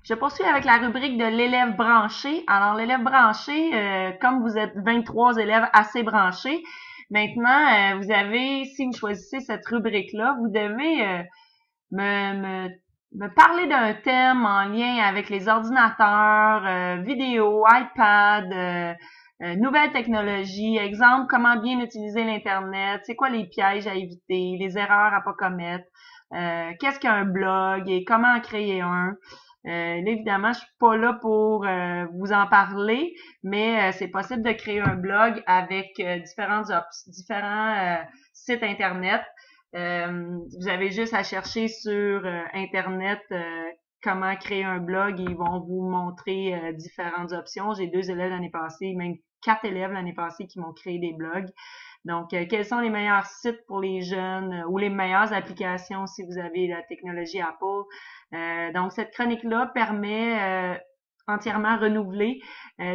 Je poursuis avec la rubrique de l'élève branché. Alors, l'élève branché, comme vous êtes 23 élèves assez branchés, maintenant, vous avez, si vous choisissez cette rubrique-là, vous devez me, me, me parler d'un thème en lien avec les ordinateurs, vidéo, iPad, nouvelles technologies, exemple, comment bien utiliser l'Internet, c'est quoi les pièges à éviter, les erreurs à pas commettre, qu'est-ce qu'un blog et comment en créer un. Là, évidemment, je suis pas là pour vous en parler, mais c'est possible de créer un blog avec différents sites Internet. Vous avez juste à chercher sur Internet comment créer un blog et ils vont vous montrer différentes options. J'ai 2 élèves l'année passée, même 4 élèves l'année passée qui m'ont créé des blogs. Donc, quels sont les meilleurs sites pour les jeunes ou les meilleures applications si vous avez la technologie Apple? Donc, cette chronique-là permet, entièrement renouvelée,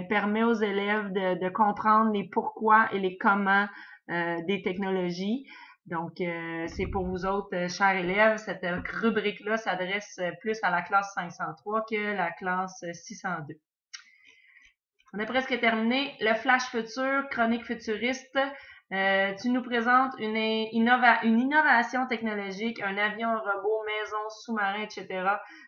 permet aux élèves de comprendre les pourquoi et les comment des technologies. Donc, c'est pour vous autres, chers élèves, cette rubrique-là s'adresse plus à la classe 503 que la classe 602. On a presque terminé. Le flash futur, chronique futuriste. Tu nous présentes une innovation technologique, un avion, un robot, maison, sous-marin, etc.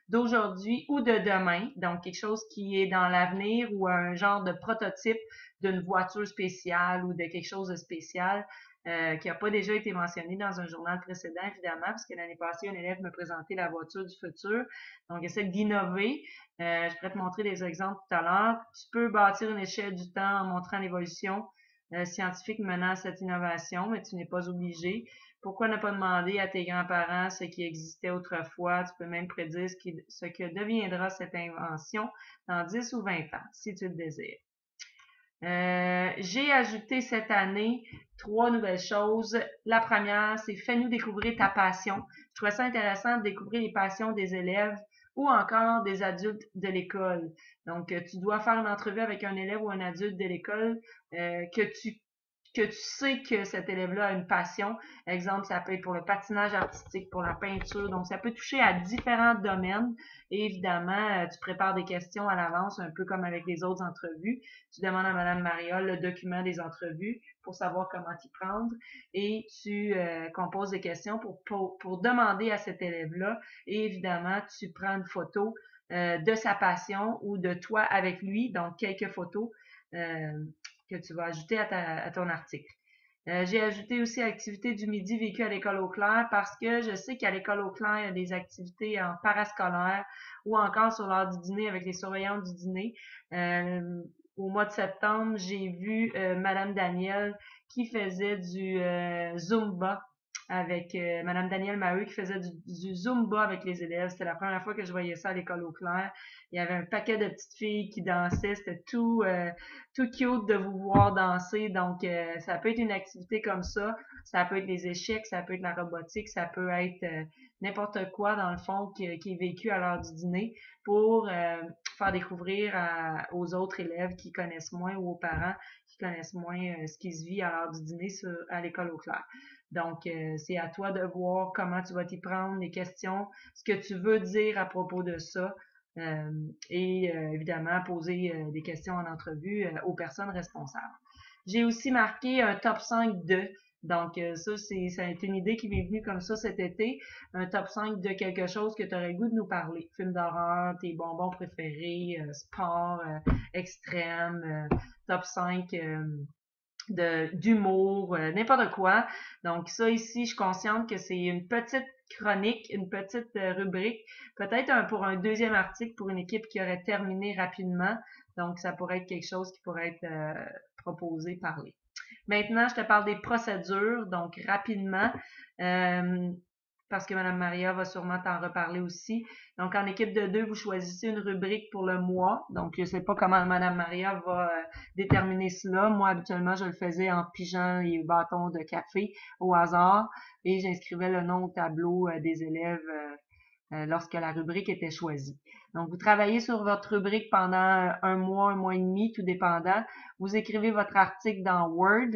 d'aujourd'hui ou de demain. Donc, quelque chose qui est dans l'avenir ou un genre de prototype d'une voiture spéciale ou de quelque chose de spécial qui n'a pas déjà été mentionné dans un journal précédent, évidemment, parce que l'année passée, un élève me présentait la voiture du futur. Donc, essaie d'innover. Je pourrais te montrer des exemples tout à l'heure. Tu peux bâtir une échelle du temps en montrant l'évolution scientifique menant à cette innovation, mais tu n'es pas obligé. Pourquoi ne pas demander à tes grands-parents ce qui existait autrefois? Tu peux même prédire ce que deviendra cette invention dans 10 ou 20 ans, si tu le désires. J'ai ajouté cette année 3 nouvelles choses. La première, c'est fais-nous découvrir ta passion. Je trouvais ça intéressant de découvrir les passions des élèves ou encore des adultes de l'école. Donc, tu dois faire une entrevue avec un élève ou un adulte de l'école que tu sais que cet élève-là a une passion. Exemple, ça peut être pour le patinage artistique, pour la peinture. Donc, ça peut toucher à différents domaines. Et évidemment, tu prépares des questions à l'avance, un peu comme avec les autres entrevues. Tu demandes à Madame Mariol le document des entrevues pour savoir comment t'y prendre. Et tu composes des questions pour demander à cet élève-là. Et évidemment, tu prends une photo de sa passion ou de toi avec lui. Donc, quelques photos. Que tu vas ajouter à ton article. J'ai ajouté aussi activités du midi vécues à l'école Auclair parce que je sais qu'à l'école Auclair, il y a des activités en parascolaire ou encore sur l'heure du dîner avec les surveillants du dîner. Au mois de septembre, j'ai vu Madame Danielle qui faisait du Zumba avec Madame Danielle Maheu qui faisait du Zumba avec les élèves. C'était la première fois que je voyais ça à l'école Auclair. Il y avait un paquet de petites filles qui dansaient. C'était tout cute de vous voir danser. Donc, ça peut être une activité comme ça. Ça peut être les échecs, ça peut être la robotique, ça peut être n'importe quoi, dans le fond, qui est vécu à l'heure du dîner pour faire découvrir aux autres élèves qui connaissent moins ou aux parents qui connaissent moins ce qui se vit à l'heure du dîner à l'école Auclair. Donc, c'est à toi de voir comment tu vas t'y prendre, les questions, ce que tu veux dire à propos de ça. Et évidemment poser des questions en entrevue aux personnes responsables. J'ai aussi marqué un top 5 de. Donc ça a été une idée qui m'est venue comme ça cet été, un top 5 de quelque chose que tu aurais le goût de nous parler. Film d'horreur, tes bonbons préférés, sport extrême, top 5 d'humour, n'importe quoi. Donc ça ici, je suis consciente que c'est une petite chronique, une petite rubrique, peut-être pour un deuxième article pour une équipe qui aurait terminé rapidement. Donc ça pourrait être quelque chose qui pourrait être proposé, parlé. Maintenant, je te parle des procédures, donc rapidement. Parce que Mme Maria va sûrement t'en reparler aussi. Donc, en équipe de 2, vous choisissez une rubrique pour le mois. Donc, je ne sais pas comment Mme Maria va déterminer cela. Moi, habituellement, je le faisais en pigeant les bâtons de café au hasard et j'inscrivais le nom au tableau des élèves lorsque la rubrique était choisie. Donc, vous travaillez sur votre rubrique pendant un mois et demi, tout dépendant. Vous écrivez votre article dans Word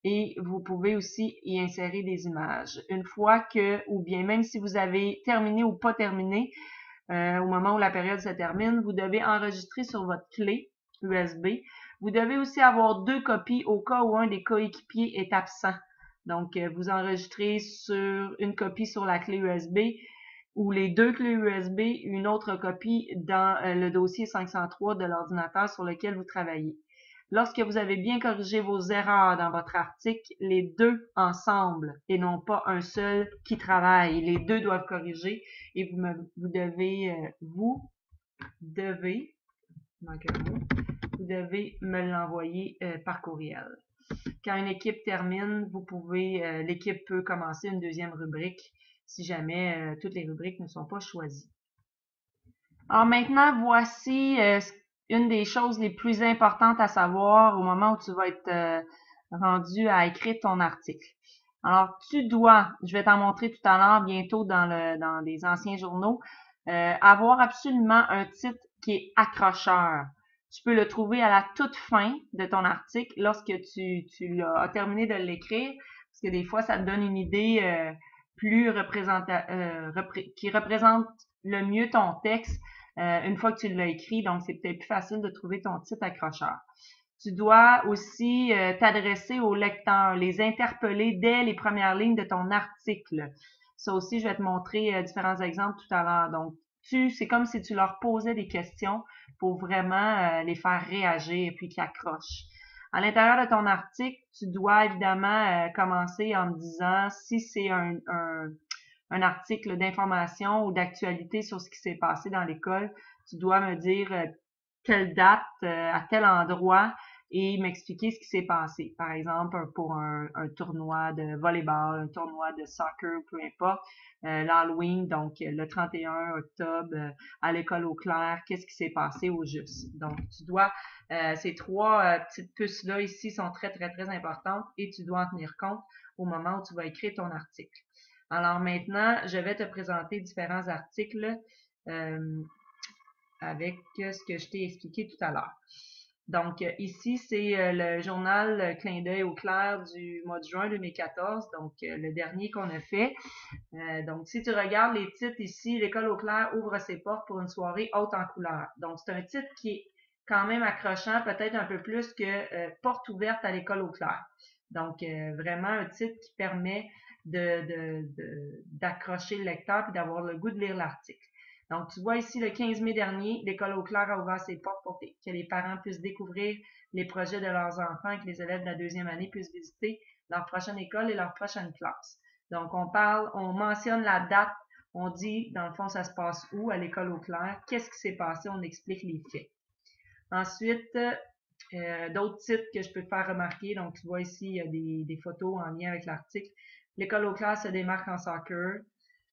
et vous pouvez aussi y insérer des images. Une fois que, ou bien même si vous avez terminé ou pas terminé, au moment où la période se termine, vous devez enregistrer sur votre clé USB. Vous devez aussi avoir 2 copies au cas où un des coéquipiers est absent. Donc, vous enregistrez sur une copie sur la clé USB ou les 2 clés USB, une autre copie dans le dossier 503 de l'ordinateur sur lequel vous travaillez. Lorsque vous avez bien corrigé vos erreurs dans votre article, les deux ensemble et non pas un seul qui travaille. Les deux doivent corriger et vous devez me l'envoyer par courriel. Quand une équipe termine, l'équipe peut commencer une deuxième rubrique si jamais toutes les rubriques ne sont pas choisies. Alors maintenant, voici une des choses les plus importantes à savoir au moment où tu vas être rendu à écrire ton article. Alors, je vais t'en montrer tout à l'heure bientôt dans des anciens journaux, avoir absolument un titre qui est accrocheur. Tu peux le trouver à la toute fin de ton article lorsque tu as terminé de l'écrire, parce que des fois, ça te donne une idée qui représente le mieux ton texte une fois que tu l'as écrit. Donc, c'est peut-être plus facile de trouver ton titre accrocheur. Tu dois aussi t'adresser aux lecteurs, les interpeller dès les premières lignes de ton article. Ça aussi, je vais te montrer différents exemples tout à l'heure. Donc, c'est comme si tu leur posais des questions pour vraiment les faire réagir et puis qu'ils accrochent. À l'intérieur de ton article, tu dois évidemment commencer en me disant si c'est un article d'information ou d'actualité sur ce qui s'est passé dans l'école, tu dois me dire telle date, à tel endroit, et m'expliquer ce qui s'est passé. Par exemple, pour un tournoi de volleyball, un tournoi de soccer, peu importe, l'Halloween, donc le 31 octobre, à l'école Eau Claire, qu'est-ce qui s'est passé au juste. Donc, ces trois petites puces-là ici sont très, très, très importantes et tu dois en tenir compte au moment où tu vas écrire ton article. Alors maintenant, je vais te présenter différents articles avec ce que je t'ai expliqué tout à l'heure. Donc, ici, c'est le journal Clin d'œil au clair du mois de juin 2014, donc le dernier qu'on a fait. Donc, si tu regardes les titres ici, l'école au clair ouvre ses portes pour une soirée haute en couleur. Donc, c'est un titre qui est quand même accrochant, peut-être un peu plus que porte ouverte à l'école au clair. Donc, vraiment un titre qui permet d'accrocher le lecteur et d'avoir le goût de lire l'article. Donc, tu vois ici, le 15 mai dernier, l'école Eau Claire a ouvert ses portes pour que les parents puissent découvrir les projets de leurs enfants et que les élèves de la deuxième année puissent visiter leur prochaine école et leur prochaine classe. Donc, on mentionne la date, on dit, dans le fond, ça se passe où à l'école Eau Claire, qu'est-ce qui s'est passé, on explique les faits. Ensuite, d'autres titres que je peux te faire remarquer, donc tu vois ici, il y a des photos en lien avec l'article. L'école Eau Claire se démarque en soccer.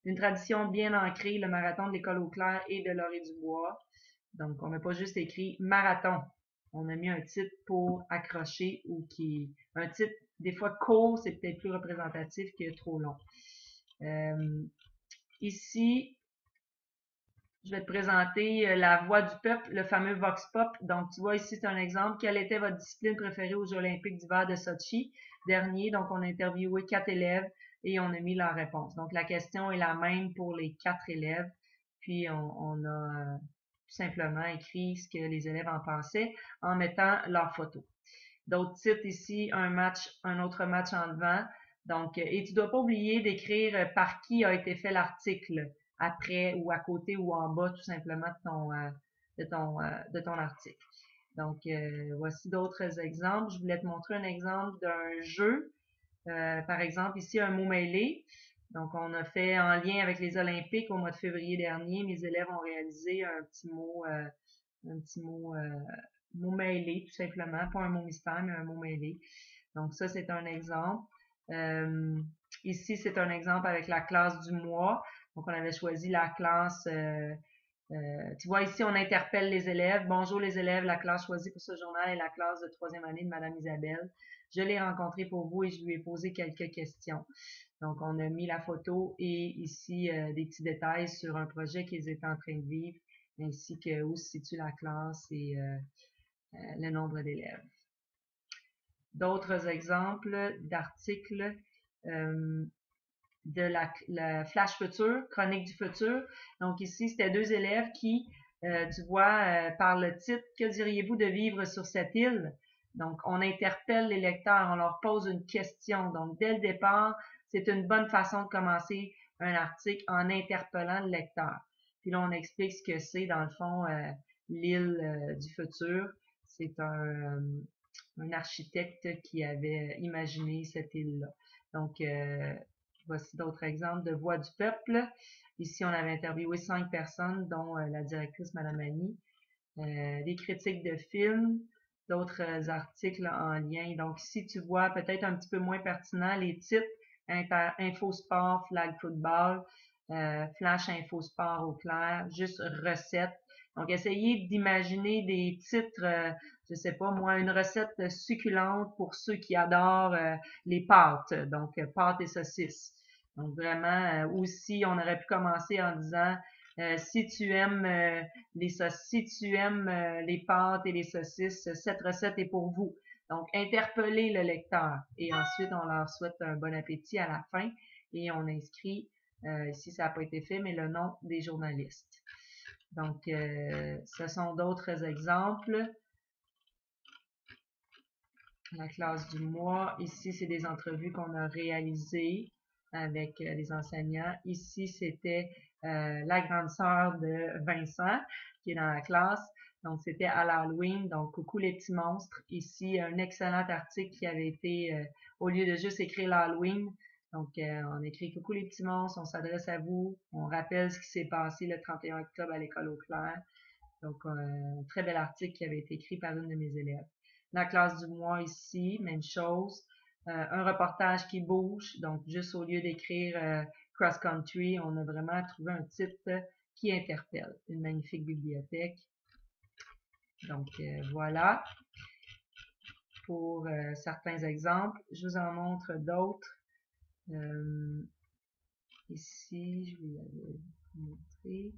Une tradition bien ancrée, le marathon de l'école Eau Claire et de Laurier-du-Bois. Donc, on n'a pas juste écrit marathon. On a mis un titre pour accrocher un titre, des fois court, c'est peut-être plus représentatif que trop long. Ici, je vais te présenter la voix du peuple, le fameux Vox Pop. Donc, tu vois ici, c'est un exemple. Quelle était votre discipline préférée aux Jeux olympiques d'hiver de Sochi dernier? Donc, on a interviewé 4 élèves et on a mis leur réponse. Donc, la question est la même pour les 4 élèves. Puis, on a tout simplement écrit ce que les élèves en pensaient en mettant leurs photos. D'autres titres ici, un autre match en devant. Donc, et tu dois pas oublier d'écrire par qui a été fait l'article après ou à côté ou en bas tout simplement de ton article. Donc, voici d'autres exemples. Je voulais te montrer un exemple d'un jeu. Par exemple, ici, un mot mêlé. Donc, on a fait en lien avec les Olympiques au mois de février dernier. Mes élèves ont réalisé un petit mot mêlé, tout simplement. Pas un mot mystère, mais un mot mêlé. Donc, ça, c'est un exemple. Ici, c'est un exemple avec la classe du mois. Donc, on avait choisi la classe, tu vois ici, on interpelle les élèves. Bonjour les élèves, la classe choisie pour ce journal est la classe de troisième année de Madame Isabelle. Je l'ai rencontrée pour vous et je lui ai posé quelques questions. Donc, on a mis la photo et ici des petits détails sur un projet qu'ils étaient en train de vivre, ainsi que où se situe la classe et le nombre d'élèves. D'autres exemples d'articles. de la flash futur, chronique du futur. Donc ici, c'était 2 élèves qui, tu vois, par le titre, que diriez-vous de vivre sur cette île? Donc, on interpelle les lecteurs, on leur pose une question. Donc, dès le départ, c'est une bonne façon de commencer un article en interpellant le lecteur. Puis là, on explique ce que c'est, dans le fond, l'île du futur. C'est un architecte qui avait imaginé cette île-là. Donc, voici d'autres exemples de Voix du peuple. Ici, on avait interviewé 5 personnes, dont la directrice, Madame Annie. Des critiques de films, d'autres articles en lien. Donc, ici, tu vois peut-être un petit peu moins pertinent les titres Info Sport, Flag Football, Flash Info Sport au clair, juste recettes. Donc, essayez d'imaginer des titres, je sais pas moi, une recette succulente pour ceux qui adorent les pâtes, donc pâtes et saucisses. Donc vraiment, aussi, on aurait pu commencer en disant si tu aimes les pâtes et les saucisses, cette recette est pour vous. Donc, interpeller le lecteur et ensuite on leur souhaite un bon appétit à la fin et on inscrit, ici ça n'a pas été fait, mais le nom des journalistes. Donc, ce sont d'autres exemples. La classe du mois. Ici, c'est des entrevues qu'on a réalisées avec les enseignants. Ici, c'était la grande sœur de Vincent qui est dans la classe. Donc, c'était à l'Halloween. Donc, coucou les petits monstres. Ici, un excellent article qui avait été, au lieu de juste écrire l'Halloween, donc on écrit coucou les petits monstres, on s'adresse à vous, on rappelle ce qui s'est passé le 31 octobre à l'école au clair. Donc, un très bel article qui avait été écrit par une de mes élèves. La classe du mois ici, même chose. Un reportage qui bouge. Donc, juste au lieu d'écrire cross country, on a vraiment trouvé un titre qui interpelle. Une magnifique bibliothèque. Donc, voilà pour certains exemples. Je vous en montre d'autres. Ici, je vais vous montrer.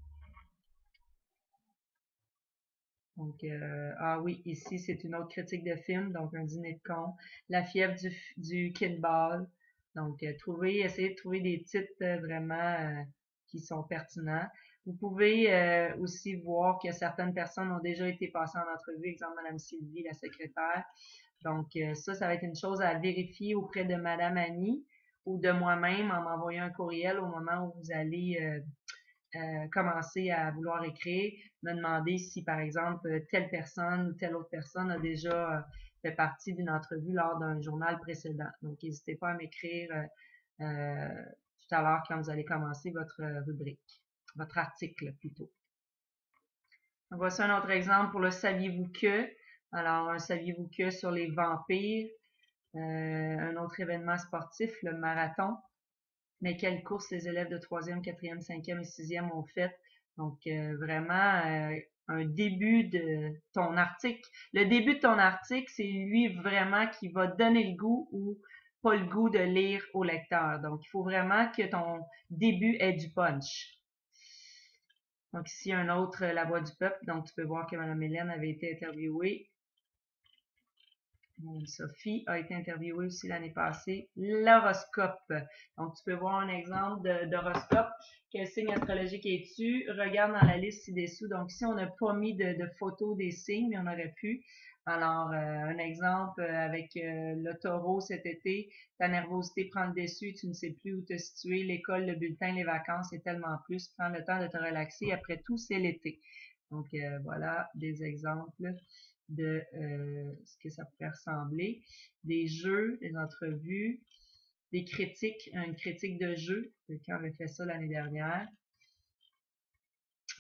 Donc, ah oui, ici, c'est une autre critique de film, donc un dîner de con. La fièvre du Kinball. Donc, essayez de trouver des titres vraiment qui sont pertinents. Vous pouvez aussi voir que certaines personnes ont déjà été passées en entrevue, exemple Madame Sylvie, la secrétaire. Donc, ça va être une chose à vérifier auprès de Madame Annie ou de moi-même en m'envoyant un courriel au moment où vous allez commencer à vouloir écrire, me demander si, par exemple, telle personne ou telle autre personne a déjà fait partie d'une entrevue lors d'un journal précédent. Donc, n'hésitez pas à m'écrire tout à l'heure quand vous allez commencer votre rubrique, votre article plutôt. Donc, voici un autre exemple pour le saviez-vous que. Alors, un saviez-vous que sur les vampires. Un autre événement sportif, le marathon. Mais quelle course les élèves de 3e, 4e, 5e et 6e ont fait. Donc, vraiment, un début de ton article. Le début de ton article, c'est lui vraiment qui va donner le goût ou pas le goût de lire au lecteur. Donc, il faut vraiment que ton début ait du punch. Donc, ici, un autre, La Voix du peuple. Donc, tu peux voir que Mme Hélène avait été interviewée. Sophie a été interviewée aussi l'année passée. L'horoscope. Donc, tu peux voir un exemple d'horoscope. Quel signe astrologique es-tu? Regarde dans la liste ci-dessous. Donc, ici, on n'a pas mis de photos des signes, mais on aurait pu. Alors, un exemple avec le taureau cet été. Ta nervosité prend le dessus, tu ne sais plus où te situer. L'école, le bulletin, les vacances et tellement plus. Prends le temps de te relaxer. Après tout, c'est l'été. Donc, voilà des exemples de ce que ça pourrait ressembler. Des jeux, des entrevues, des critiques, une critique de jeu. Quelqu'un avait fait ça l'année dernière.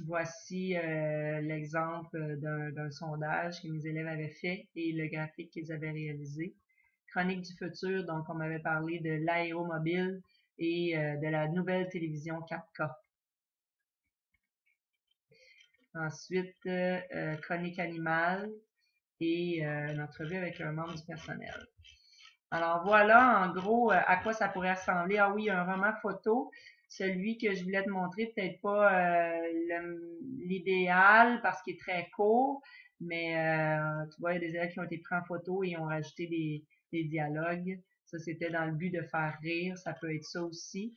Voici l'exemple d'un sondage que mes élèves avaient fait et le graphique qu'ils avaient réalisé. Chronique du futur, donc on m'avait parlé de l'aéromobile et de la nouvelle télévision 4K. Ensuite, chronique animale et une entrevue avec un membre du personnel. Alors voilà, en gros, à quoi ça pourrait ressembler. Ah oui, un roman photo, celui que je voulais te montrer, peut-être pas l'idéal parce qu'il est très court, mais tu vois, il y a des élèves qui ont été pris en photo et ont rajouté des dialogues. Ça, c'était dans le but de faire rire, ça peut être ça aussi.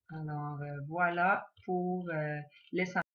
Alors, voilà pour l'essentiel.